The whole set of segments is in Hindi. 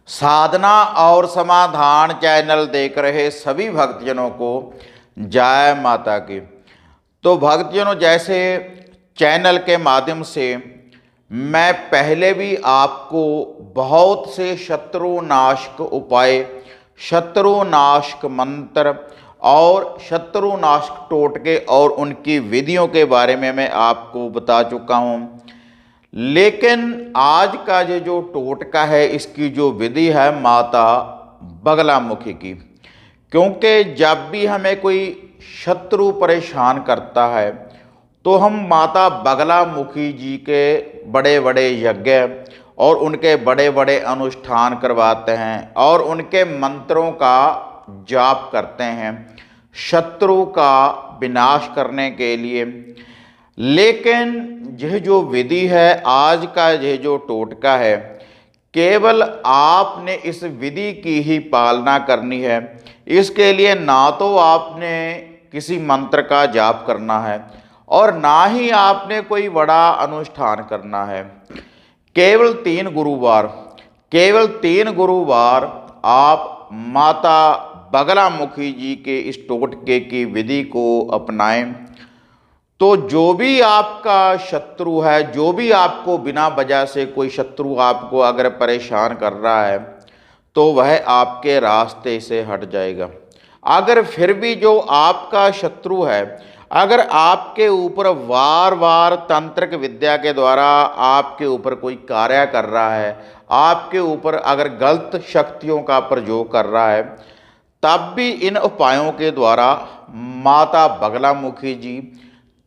साधना और समाधान चैनल देख रहे सभी भक्तजनों को जय माता की। तो भक्तजनों, जैसे चैनल के माध्यम से मैं पहले भी आपको बहुत से शत्रुनाशक उपाय, शत्रुनाशक मंत्र और शत्रुनाशक टोटके और उनकी विधियों के बारे में मैं आपको बता चुका हूँ। लेकिन आज का ये जो टोटका है, इसकी जो विधि है माता बगलामुखी की। क्योंकि जब भी हमें कोई शत्रु परेशान करता है तो हम माता बगलामुखी जी के बड़े बड़े यज्ञ और उनके बड़े बड़े अनुष्ठान करवाते हैं और उनके मंत्रों का जाप करते हैं शत्रु का विनाश करने के लिए। लेकिन यह जो विधि है, आज का यह जो टोटका है, केवल आपने इस विधि की ही पालना करनी है। इसके लिए ना तो आपने किसी मंत्र का जाप करना है और ना ही आपने कोई बड़ा अनुष्ठान करना है। केवल तीन गुरुवार आप माता बगलामुखी जी के इस टोटके की विधि को अपनाएं। तो जो भी आपका शत्रु है, जो भी आपको बिना वजह से कोई शत्रु आपको अगर परेशान कर रहा है, तो वह आपके रास्ते से हट जाएगा। अगर फिर भी जो आपका शत्रु है, अगर आपके ऊपर वार वार तंत्रिक विद्या के द्वारा आपके ऊपर कोई कार्य कर रहा है, आपके ऊपर अगर गलत शक्तियों का प्रयोग कर रहा है, तब भी इन उपायों के द्वारा माता बगलामुखी जी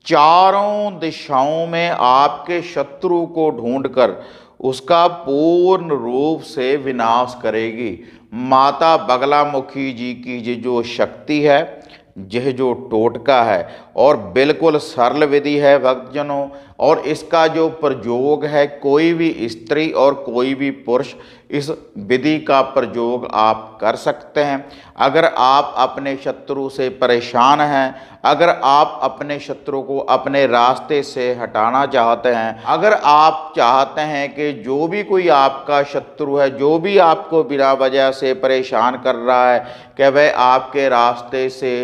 चारों दिशाओं में आपके शत्रु को ढूंढकर उसका पूर्ण रूप से विनाश करेगी। माता बगलामुखी जी की ये जो शक्ति है, यह जो टोटका है, और बिल्कुल सरल विधि है भक्तजनों। और इसका जो प्रयोग है, कोई भी स्त्री और कोई भी पुरुष इस विधि का प्रयोग आप कर सकते हैं। अगर आप अपने शत्रु से परेशान हैं, अगर आप अपने शत्रु को अपने रास्ते से हटाना चाहते हैं, अगर आप चाहते हैं कि जो भी कोई आपका शत्रु है, जो भी आपको बिना वजह से परेशान कर रहा है, कि वह आपके रास्ते से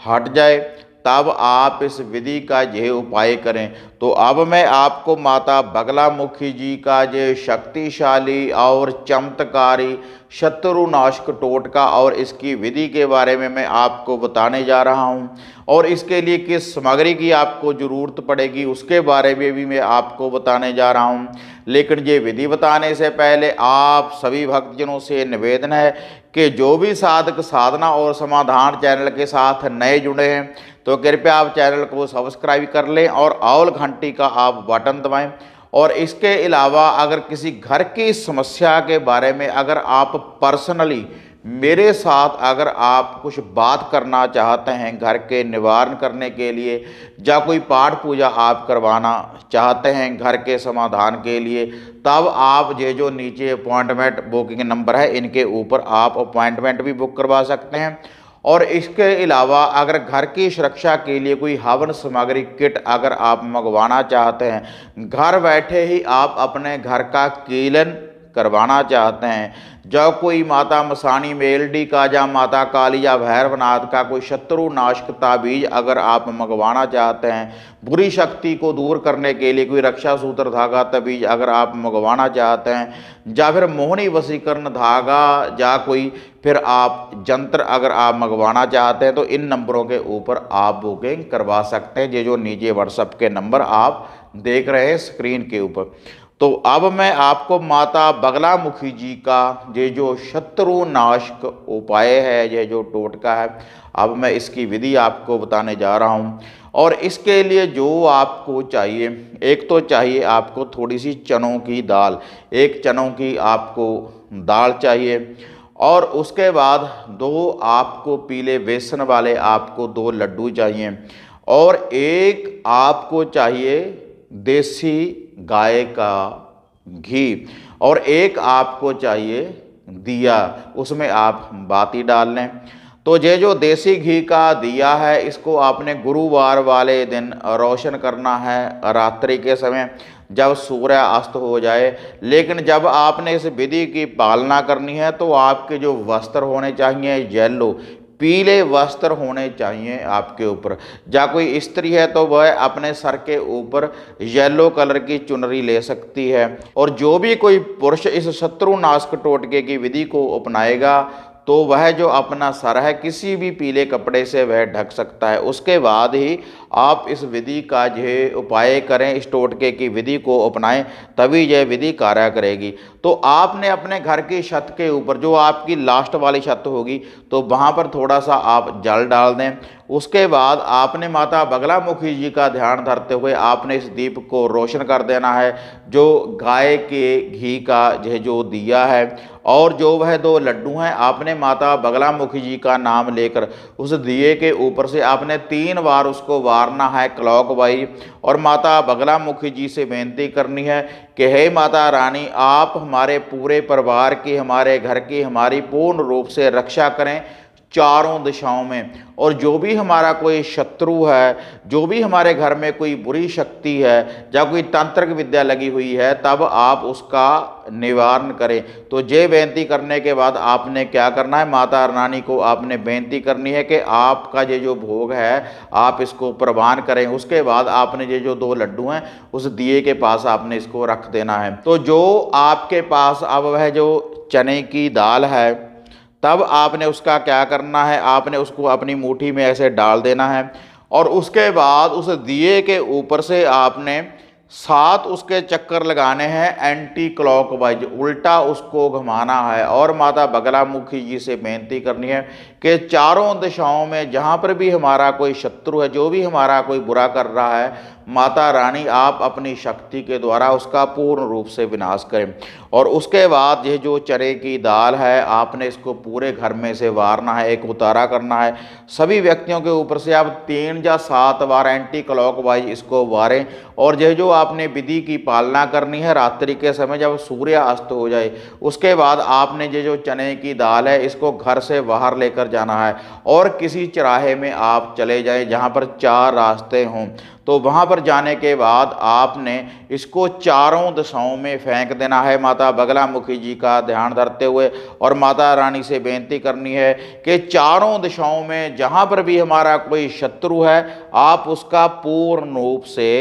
हट जाए, तब आप इस विधि का यह उपाय करें। तो अब मैं आपको माता बगलामुखी जी का ये शक्तिशाली और चमत्कारी शत्रुनाशक टोटका और इसकी विधि के बारे में मैं आपको बताने जा रहा हूं। और इसके लिए किस सामग्री की आपको ज़रूरत पड़ेगी, उसके बारे में भी मैं आपको बताने जा रहा हूं। लेकिन ये विधि बताने से पहले आप सभी भक्तजनों से निवेदन है कि जो भी साधक साधना और समाधान चैनल के साथ नए जुड़े हैं, तो कृपया आप चैनल को सब्सक्राइब कर लें और ऑल घंटी का आप बटन दबाएं। और इसके अलावा अगर किसी घर की समस्या के बारे में अगर आप पर्सनली मेरे साथ अगर आप कुछ बात करना चाहते हैं, घर के निवारण करने के लिए, या कोई पाठ पूजा आप करवाना चाहते हैं घर के समाधान के लिए, तब आप ये जो नीचे अपॉइंटमेंट बुकिंग नंबर है, इनके ऊपर आप अपॉइंटमेंट भी बुक करवा सकते हैं। और इसके अलावा अगर घर की सुरक्षा के लिए कोई हवन सामग्री किट अगर आप मंगवाना चाहते हैं, घर बैठे ही आप अपने घर का कीलन करवाना चाहते हैं, जो कोई माता मसानी मेलडी का या माता काली या भैरवनाथ का कोई शत्रुनाशक ताबीज अगर आप मंगवाना चाहते हैं, बुरी शक्ति को दूर करने के लिए कोई रक्षा सूत्र धागा ताबीज अगर आप मंगवाना चाहते हैं, या फिर मोहनी वसीकरण धागा या कोई फिर आप जंत्र अगर आप मंगवाना चाहते हैं, तो इन नंबरों के ऊपर आप बुकिंग करवा सकते हैं। ये जो नीचे व्हाट्सएप के नंबर आप देख रहे हैं स्क्रीन के ऊपर। तो अब मैं आपको माता बगलामुखी जी का ये जो शत्रुनाशक उपाय है, ये जो टोटका है, अब मैं इसकी विधि आपको बताने जा रहा हूँ। और इसके लिए जो आपको चाहिए, एक तो चाहिए आपको थोड़ी सी चनों की दाल, एक चनों की आपको दाल चाहिए। और उसके बाद दो आपको पीले बेसन वाले आपको 2 लड्डू चाहिए। और एक आपको चाहिए देसी गाय का घी। और एक आपको चाहिए दिया, उसमें आप बाती डाल लें। तो ये जो देसी घी का दिया है, इसको आपने गुरुवार वाले दिन रोशन करना है रात्रि के समय, जब सूर्य अस्त हो जाए। लेकिन जब आपने इस विधि की पालना करनी है तो आपके जो वस्त्र होने चाहिए येलो, पीले वस्त्र होने चाहिए आपके ऊपर। या कोई स्त्री है तो वह अपने सर के ऊपर येलो कलर की चुनरी ले सकती है। और जो भी कोई पुरुष इस शत्रुनाशक टोटके की विधि को अपनाएगा तो वह जो अपना सर है किसी भी पीले कपड़े से वह ढक सकता है। उसके बाद ही आप इस विधि का जो उपाय करें, इस टोटके की विधि को अपनाएं, तभी यह विधि कार्य करेगी। तो आपने अपने घर की छत के ऊपर, जो आपकी लास्ट वाली छत होगी, तो वहाँ पर थोड़ा सा आप जल डाल दें। उसके बाद आपने माता बगलामुखी जी का ध्यान धरते हुए आपने इस दीप को रोशन कर देना है। जो गाय के घी का जो दिया है और जो वह 2 लड्डू हैं, आपने माता बगलामुखी जी का नाम लेकर उस दिए के ऊपर से आपने 3 बार उसको वारना है क्लॉकवाइज। और माता बगलामुखी जी से बेनती करनी है कि हे माता रानी, आप हमारे पूरे परिवार की, हमारे घर की, हमारी पूर्ण रूप से रक्षा करें चारों दिशाओं में। और जो भी हमारा कोई शत्रु है, जो भी हमारे घर में कोई बुरी शक्ति है या कोई तांत्रिक विद्या लगी हुई है, तब आप उसका निवारण करें। तो ये बेनती करने के बाद आपने क्या करना है, माता रानी को आपने बेनती करनी है कि आपका ये जो भोग है आप इसको प्रवान करें। उसके बाद आपने ये जो 2 लड्डू हैं उस दिए के पास आपने इसको रख देना है। तो जो आपके पास अब वह जो चने की दाल है, तब आपने उसका क्या करना है, आपने उसको अपनी मुट्ठी में ऐसे डाल देना है। और उसके बाद उस दिए के ऊपर से आपने 7 उसके चक्कर लगाने हैं एंटी क्लॉकवाइज, उल्टा उसको घुमाना है। और माता बगलामुखी जी से बेनती करनी है कि चारों दिशाओं में जहाँ पर भी हमारा कोई शत्रु है, जो भी हमारा कोई बुरा कर रहा है, माता रानी आप अपनी शक्ति के द्वारा उसका पूर्ण रूप से विनाश करें। और उसके बाद ये जो चने की दाल है आपने इसको पूरे घर में से वारना है, एक उतारा करना है। सभी व्यक्तियों के ऊपर से आप 3 या 7 बार एंटी क्लॉकवाइज इसको वारें। और यह जो आपने विधि की पालना करनी है, रात्रि के समय जब सूर्य अस्त हो जाए, उसके बाद आपने ये जो चने की दाल है इसको घर से बाहर लेकर जाना है और किसी चौराहे में आप चले जाएं जहाँ पर 4 रास्ते हों। तो वहाँ पर जाने के बाद आपने इसको चारों दिशाओं में फेंक देना है माता बगलामुखी जी का ध्यान धरते हुए। और माता रानी से बेनती करनी है कि चारों दिशाओं में जहाँ पर भी हमारा कोई शत्रु है आप उसका पूर्ण रूप से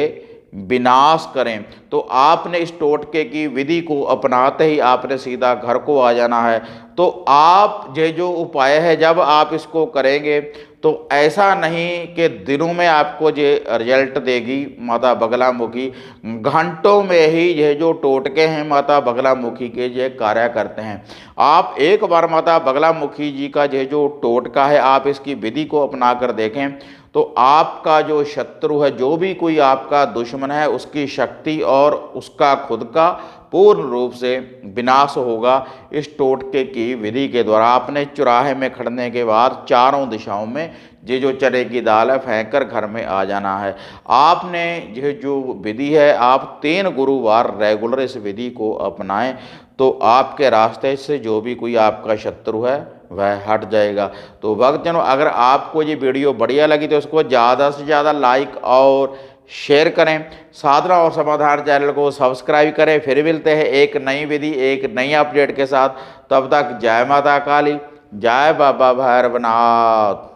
विनाश करें। तो आपने इस टोटके की विधि को अपनाते ही आपने सीधा घर को आ जाना है। तो आप ये जो उपाय है जब आप इसको करेंगे तो ऐसा नहीं कि दिनों में आपको ये रिजल्ट देगी माता बगलामुखी, घंटों में ही यह जो टोटके हैं माता बगलामुखी के ये कार्य करते हैं। आप एक बार माता बगलामुखी जी का ये जो टोटका है आप इसकी विधि को अपना कर देखें तो आपका जो शत्रु है, जो भी कोई आपका दुश्मन है, उसकी शक्ति और उसका खुद का पूर्ण रूप से विनाश होगा इस टोटके की विधि के द्वारा। आपने चौराहे में खड़ने के बाद चारों दिशाओं में ये जो चने की दाल है फेंक कर घर में आ जाना है। आपने यह जो विधि है आप 3 गुरुवार रेगुलर इस विधि को अपनाएं तो आपके रास्ते से जो भी कोई आपका शत्रु है वह हट जाएगा। तो भक्तजनों, अगर आपको ये वीडियो बढ़िया लगी तो उसको ज़्यादा से ज़्यादा लाइक और शेयर करें। साधना और समाधान चैनल को सब्सक्राइब करें। फिर मिलते हैं एक नई विधि, एक नई अपडेट के साथ। तब तक जय माता काली, जय बाबा भैरवनाथ।